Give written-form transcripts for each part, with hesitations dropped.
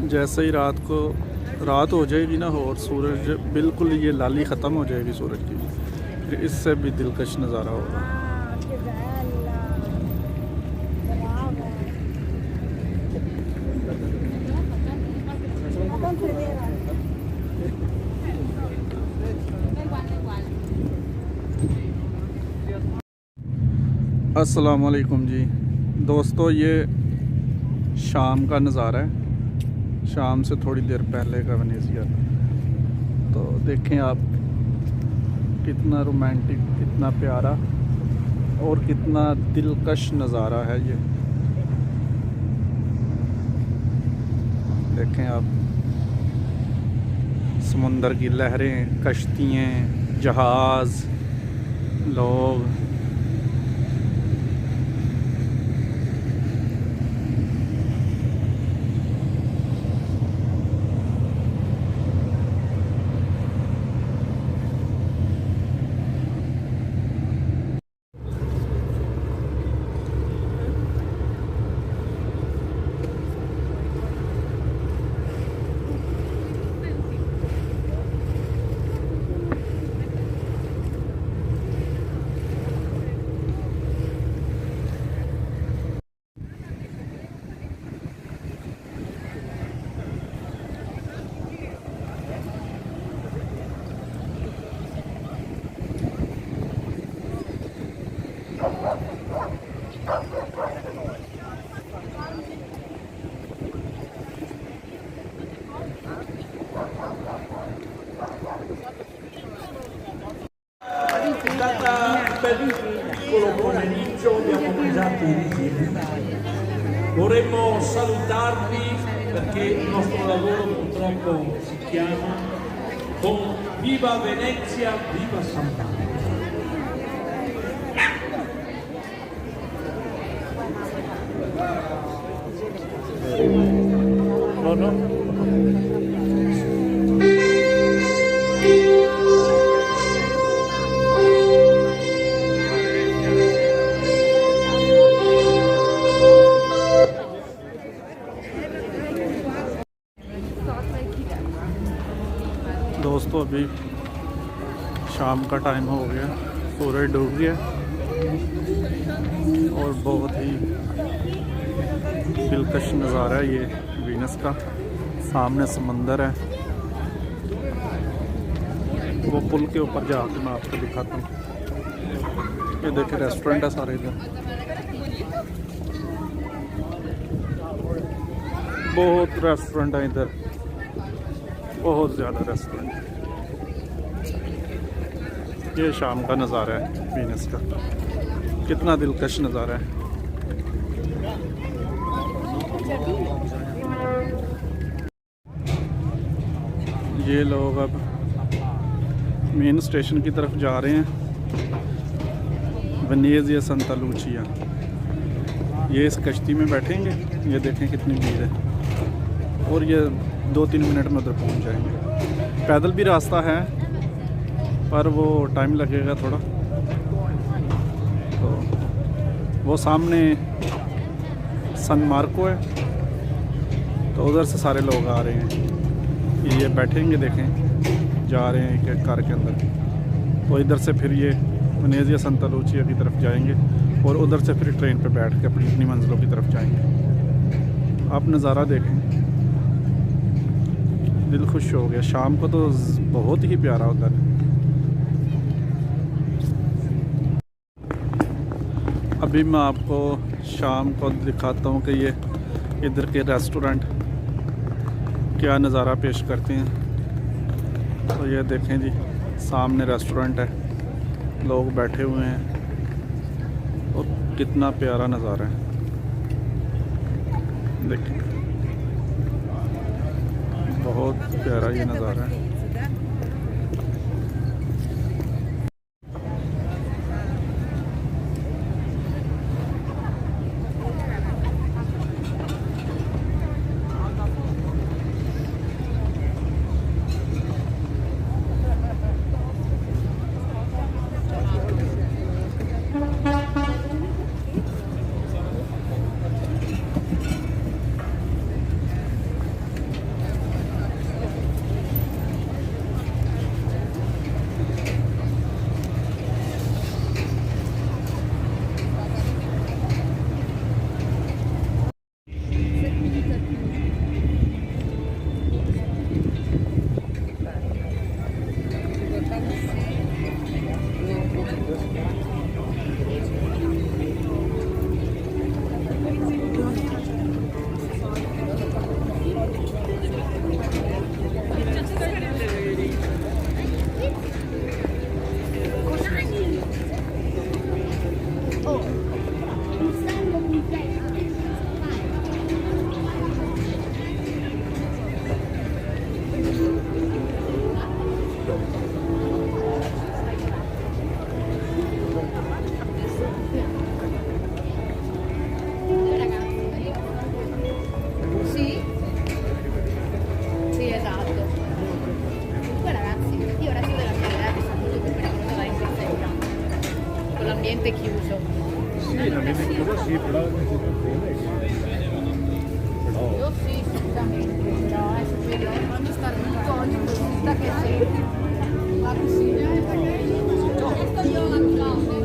जैसे ही रात हो जाएगी ना और सूरज बिल्कुल ये लाली ख़त्म हो जाएगी सूरज की, फिर इससे भी दिलकश नज़ारा होगा। अस्सलाम वालेकुम जी दोस्तों, ये शाम का नज़ारा है, शाम से थोड़ी देर पहले का वेनेज़िया। तो देखें आप, कितना रोमांटिक, कितना प्यारा और कितना दिलकश नज़ारा है ये। देखें आप, समुंदर की लहरें, कश्तियाँ, जहाज़, लोग। Piccolo pomeriggio abbiamo mangiato i richiami. Vorremmo salutarvi perché il nostro lavoro purtroppo si chiama con Viva Venezia, Viva San Paolo. दोस्तों अभी शाम का टाइम हो गया, सूरज डूब गया और बहुत ही दिलकश नज़ारा है ये वीनस का। सामने समंदर है, वो पुल के ऊपर जाके मैं आपको दिखाता हूँ। ये देखिए रेस्टोरेंट है सारे इधर, बहुत रेस्टोरेंट है इधर, बहुत ज़्यादा रेस्टोरेंट। ये शाम का नज़ारा है वीनस का, कितना दिलकश नज़ारा है। ये लोग अब मेन स्टेशन की तरफ जा रहे हैं, वेनेज़िया सांता लूचिया। ये इस कश्ती में बैठेंगे, ये देखें कितनी भीड़ है, और ये 2-3 मिनट में उधर पहुंच जाएंगे। पैदल भी रास्ता है पर वो टाइम लगेगा थोड़ा। तो वो सामने सन मार्को है, तो उधर से सारे लोग आ रहे हैं। ये बैठेंगे, देखें जा रहे हैं एक कार के अंदर। तो इधर से फिर ये वेनेज़िया सांता लूचिया की तरफ जाएंगे और उधर से फिर ट्रेन पे बैठ के अपनी मंजिलों की तरफ जाएंगे। आप नज़ारा देखें, दिल खुश हो गया। शाम को तो बहुत ही प्यारा होता है। अभी मैं आपको शाम को दिखाता हूँ कि ये इधर के रेस्टोरेंट क्या नज़ारा पेश करते हैं। तो ये देखें जी, सामने रेस्टोरेंट है, लोग बैठे हुए हैं और कितना प्यारा नज़ारा है। देखिए बहुत प्यारा ये नज़ारा है। Io sì, sicuramente, però superiore, quando sta Antonio, da che sei, ma così, io la Claudia.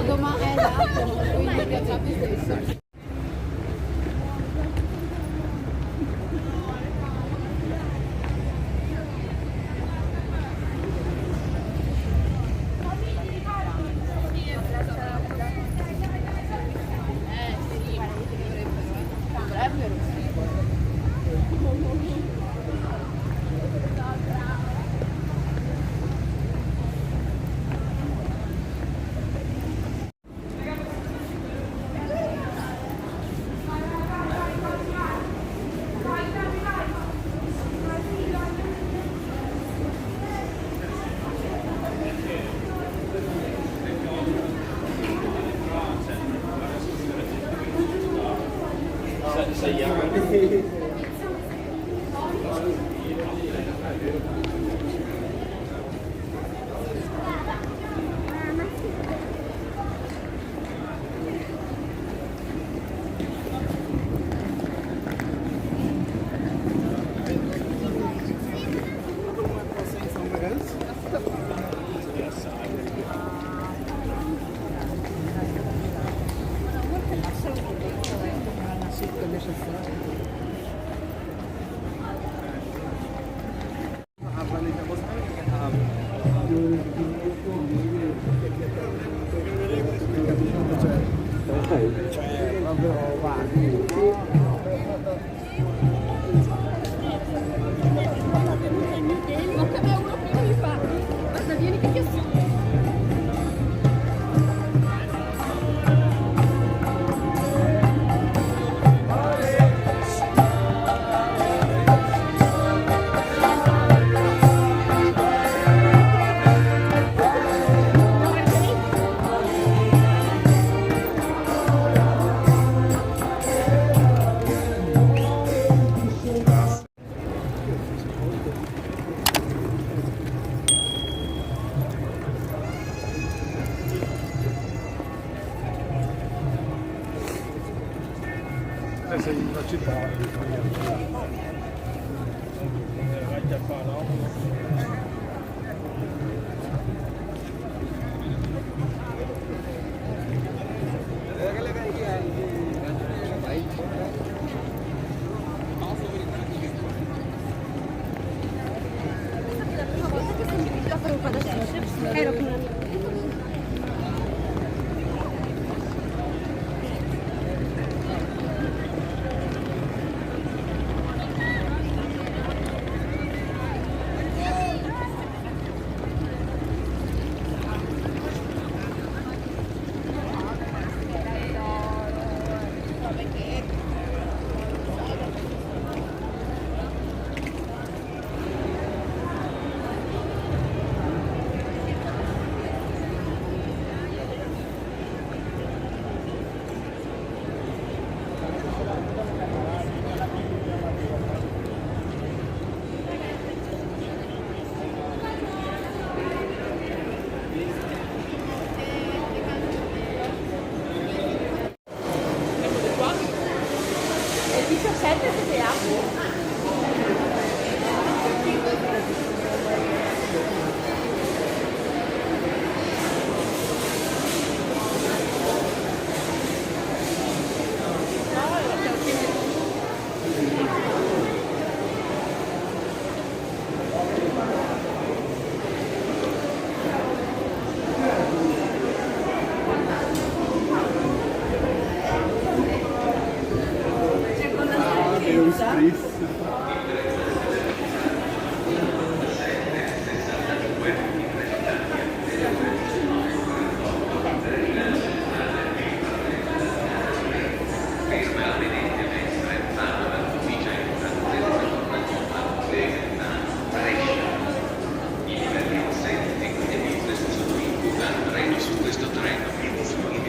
Domani è esatto, quindi mi piace più stesso. Sei in una città vai a fare, no?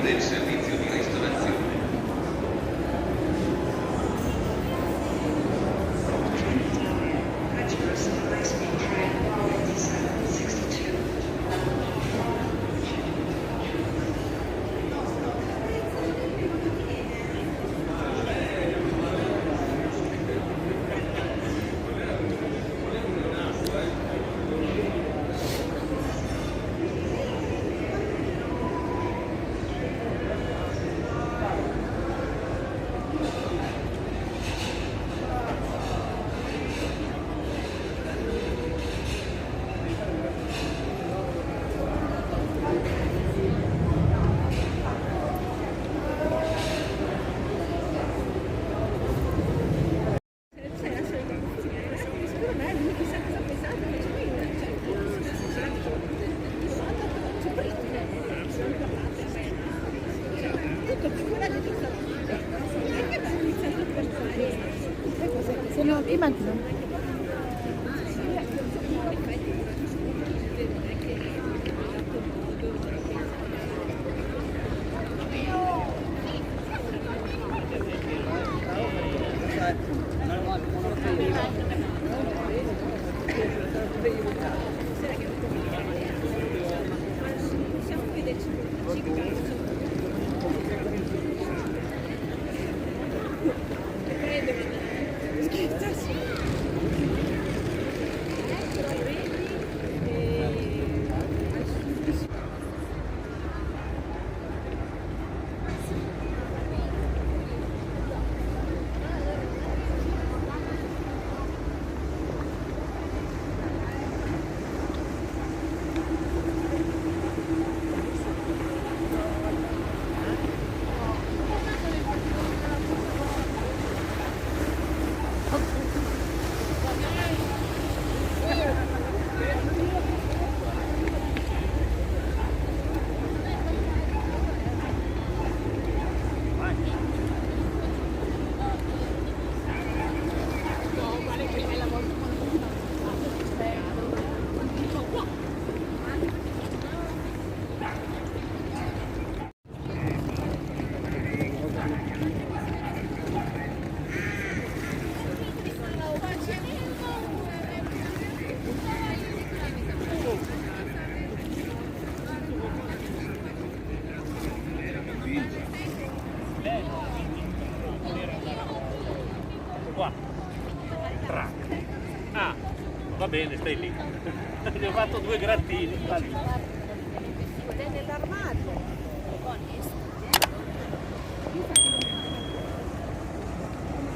del servizio di ristorazione Immagino. Qua. Trac. Ah, va bene, stai lì. Ti ho fatto 2 grattini. Nell'armadio.